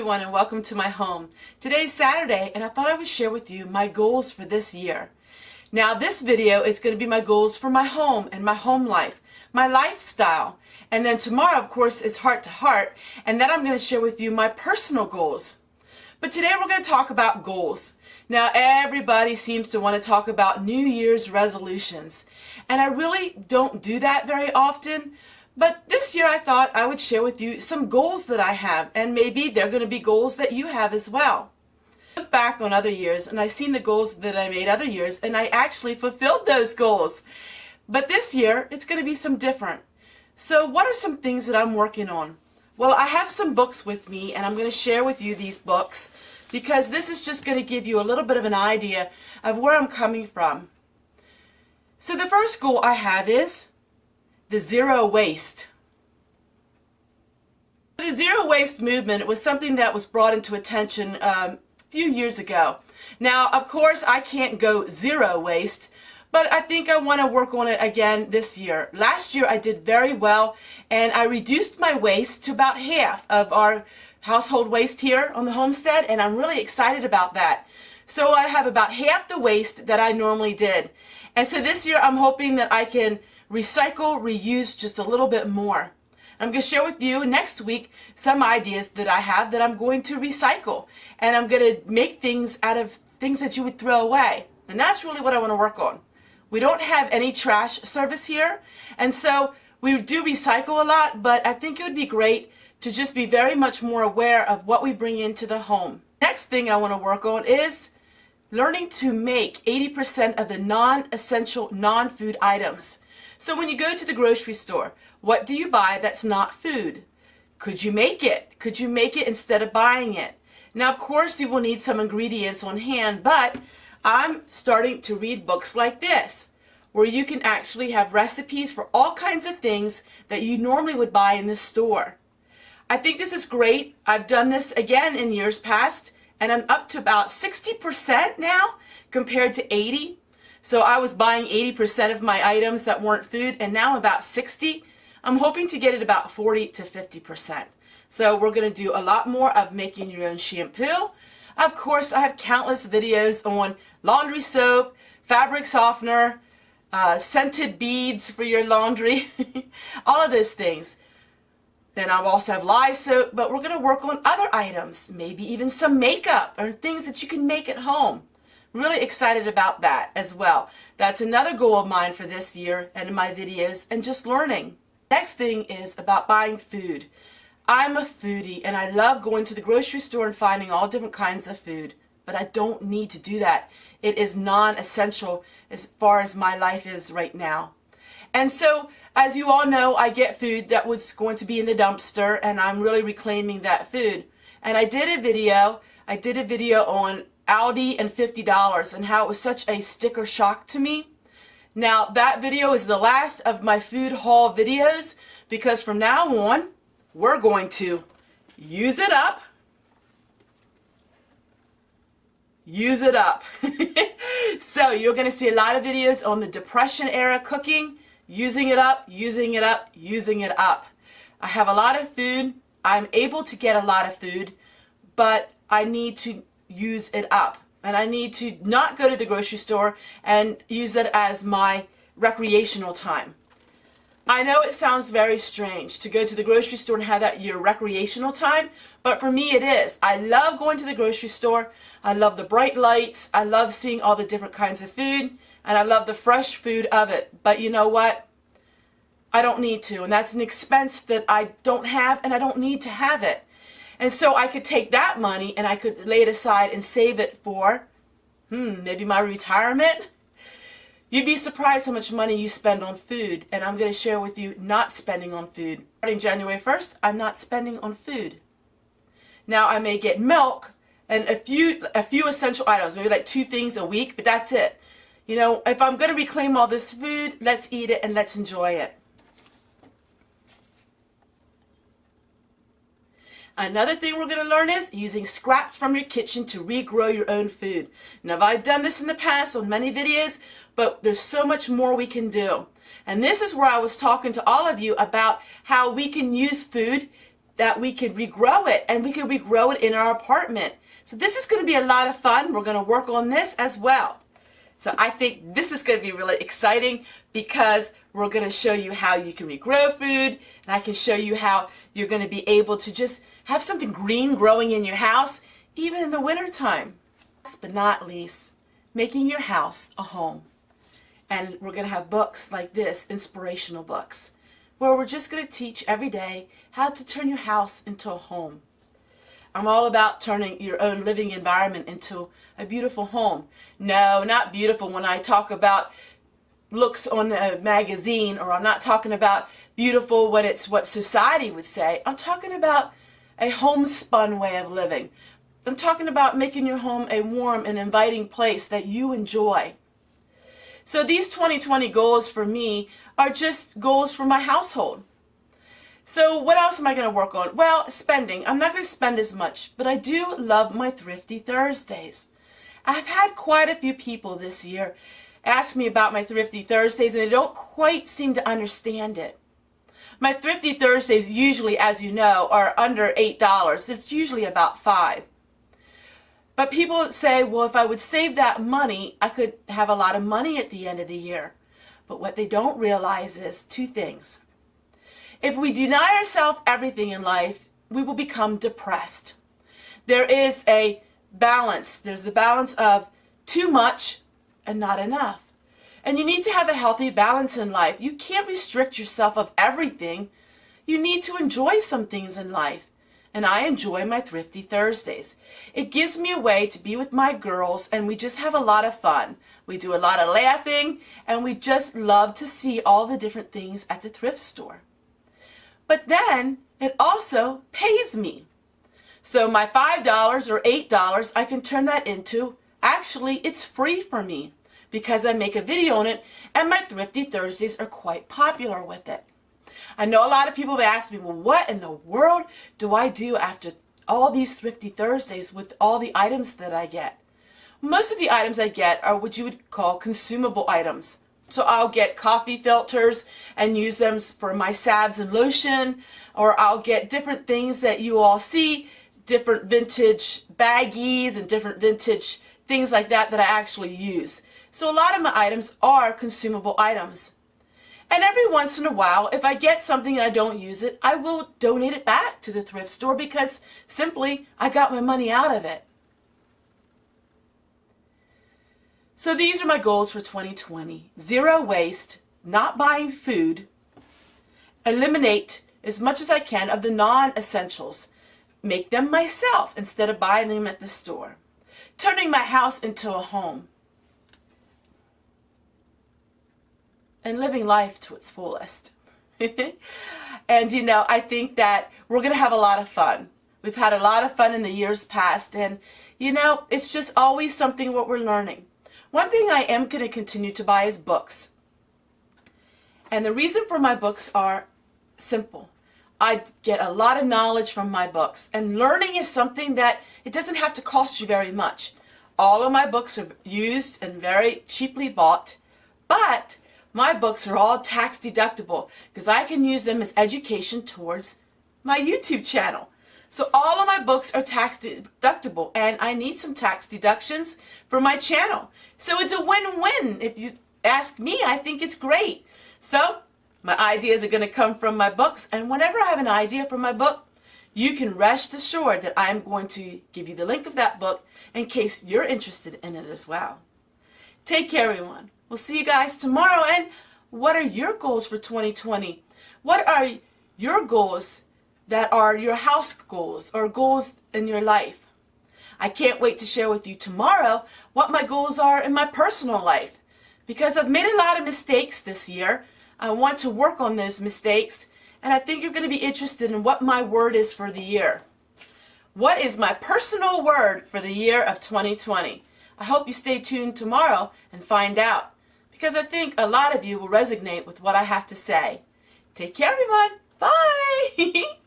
everyone, and welcome to my home. Today's Saturday, and I thought I would share with you my goals for this year. Now this video is going to be my goals for my home and my home life, my lifestyle. And then tomorrow, of course, is heart to heart, and then I'm going to share with you my personal goals. But today we're going to talk about goals. Now everybody seems to want to talk about New Year's resolutions, and I really don't do that very often. But this year I thought I would share with you some goals that I have, and maybe they're going to be goals that you have as well. I look back on other years and I've seen the goals that I made other years, and I actually fulfilled those goals. But this year it's going to be some different. So what are some things that I'm working on? Well, I have some books with me, and I'm going to share with you these books because this is just going to give you a little bit of an idea of where I'm coming from. So the first goal I have is the zero waste. The zero waste movement was something that was brought into attention a few years ago. Now, of course, I can't go zero waste, but I think I want to work on it again this year. Last year I did very well, and I reduced my waste to about half of our household waste here on the homestead, and I'm really excited about that. So I have about half the waste that I normally did. And so this year I'm hoping that I can recycle, reuse just a little bit more. I'm going to share with you next week some ideas that I have that I'm going to recycle, and I'm going to make things out of things that you would throw away. And that's really what I want to work on. We don't have any trash service here, and so we do recycle a lot, but I think it would be great to just be very much more aware of what we bring into the home. Next thing I want to work on is learning to make 80% of the non-essential, non-food items. So when you go to the grocery store, what do you buy that's not food? Could you make it? Could you make it instead of buying it? Now, of course, you will need some ingredients on hand, but I'm starting to read books like this, where you can actually have recipes for all kinds of things that you normally would buy in the store. I think this is great. I've done this again in years past, and I'm up to about 60% now compared to 80%. So I was buying 80% of my items that weren't food, and now about 60%. I'm hoping to get it about 40 to 50%. So we're going to do a lot more of making your own shampoo. Of course, I have countless videos on laundry soap, fabric softener, scented beads for your laundry, all of those things. Then I'll also have lye soap, but we're going to work on other items, maybe even some makeup or things that you can make at home. Really excited about that as well. That's another goal of mine for this year and in my videos, and just learning. Next thing is about buying food. I'm a foodie, and I love going to the grocery store and finding all different kinds of food, but I don't need to do that. It is non-essential as far as my life is right now. And so, as you all know, I get food that was going to be in the dumpster, and I'm really reclaiming that food. And I did a video on Aldi and $50 and how it was such a sticker shock to me. Now that video is the last of my food haul videos, because from now on we're going to use it up. Use it up. So you're going to see a lot of videos on the Depression era cooking, using it up, using it up, using it up. I have a lot of food. I'm able to get a lot of food, but I need to use it up, and I need to not go to the grocery store and use it as my recreational time. I know it sounds very strange to go to the grocery store and have that your recreational time, but for me it is. I love going to the grocery store. I love the bright lights. I love seeing all the different kinds of food, and I love the fresh food of it. But you know what? I don't need to, and that's an expense that I don't have, and I don't need to have it. And so I could take that money and I could lay it aside and save it for, maybe my retirement. You'd be surprised how much money you spend on food, and I'm going to share with you not spending on food. Starting January 1st, I'm not spending on food. Now I may get milk and a few essential items, maybe like 2 things a week, but that's it. You know, if I'm going to reclaim all this food, let's eat it and let's enjoy it. Another thing we're going to learn is using scraps from your kitchen to regrow your own food. Now, I've done this in the past on many videos, but there's so much more we can do. And this is where I was talking to all of you about how we can use food that we could regrow it, and we could regrow it in our apartment. So this is going to be a lot of fun. We're going to work on this as well. So I think this is going to be really exciting because we're going to show you how you can regrow food, and I can show you how you're going to be able to just have something green growing in your house, even in the wintertime. Last but not least, making your house a home. And we're going to have books like this, inspirational books, where we're just going to teach every day how to turn your house into a home. I'm all about turning your own living environment into a beautiful home. No, not beautiful when I talk about looks on a magazine, or I'm not talking about beautiful when it's what society would say. I'm talking about a homespun way of living. I'm talking about making your home a warm and inviting place that you enjoy. So these 2020 goals for me are just goals for my household. So what else am I going to work on? Well, spending. I'm not going to spend as much, but I do love my Thrifty Thursdays. I've had quite a few people this year ask me about my Thrifty Thursdays, and they don't quite seem to understand it. My Thrifty Thursdays usually, as you know, are under $8. It's usually about $5. But people say, well, if I would save that money, I could have a lot of money at the end of the year. But what they don't realize is two things. If we deny ourselves everything in life, we will become depressed. There is a balance. There's the balance of too much and not enough. And you need to have a healthy balance in life. You can't restrict yourself of everything. You need to enjoy some things in life. And I enjoy my Thrifty Thursdays. It gives me a way to be with my girls, and we just have a lot of fun. We do a lot of laughing, and we just love to see all the different things at the thrift store. But then it also pays me. So my $5 or $8, I can turn that into, actually it's free for me because I make a video on it, and my Thrifty Thursdays are quite popular with it. I know a lot of people have asked me, well, what in the world do I do after all these Thrifty Thursdays with all the items that I get? Most of the items I get are what you would call consumable items. So I'll get coffee filters and use them for my salves and lotion, or I'll get different things that you all see, different vintage baggies and different vintage things like that that I actually use. So a lot of my items are consumable items. And every once in a while, if I get something and I don't use it, I will donate it back to the thrift store because simply I got my money out of it. So these are my goals for 2020. Zero waste, not buying food, eliminate as much as I can of the non-essentials, make them myself instead of buying them at the store, turning my house into a home, and living life to its fullest. And you know, I think that we're going to have a lot of fun. We've had a lot of fun in the years past, and you know, it's just always something what we're learning. One thing I am going to continue to buy is books. And the reason for my books are simple. I get a lot of knowledge from my books, and learning is something that it doesn't have to cost you very much. All of my books are used and very cheaply bought, but my books are all tax deductible because I can use them as education towards my YouTube channel. So all of my books are tax deductible, and I need some tax deductions for my channel. So it's a win-win. If you ask me, I think it's great. So my ideas are going to come from my books, and whenever I have an idea for my book, you can rest assured that I'm going to give you the link of that book in case you're interested in it as well. Take care, everyone. We'll see you guys tomorrow. And what are your goals for 2020? What are your goals that are your house goals or goals in your life? I can't wait to share with you tomorrow what my goals are in my personal life, because I've made a lot of mistakes this year. I want to work on those mistakes, and I think you're going to be interested in what my word is for the year. What is my personal word for the year of 2020? I hope you stay tuned tomorrow and find out, because I think a lot of you will resonate with what I have to say. Take care, everyone. Bye.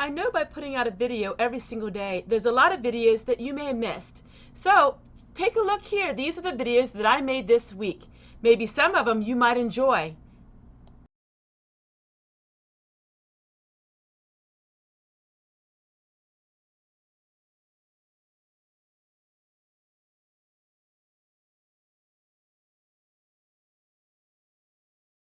I know by putting out a video every single day, there's a lot of videos that you may have missed. So take a look here. These are the videos that I made this week. Maybe some of them you might enjoy.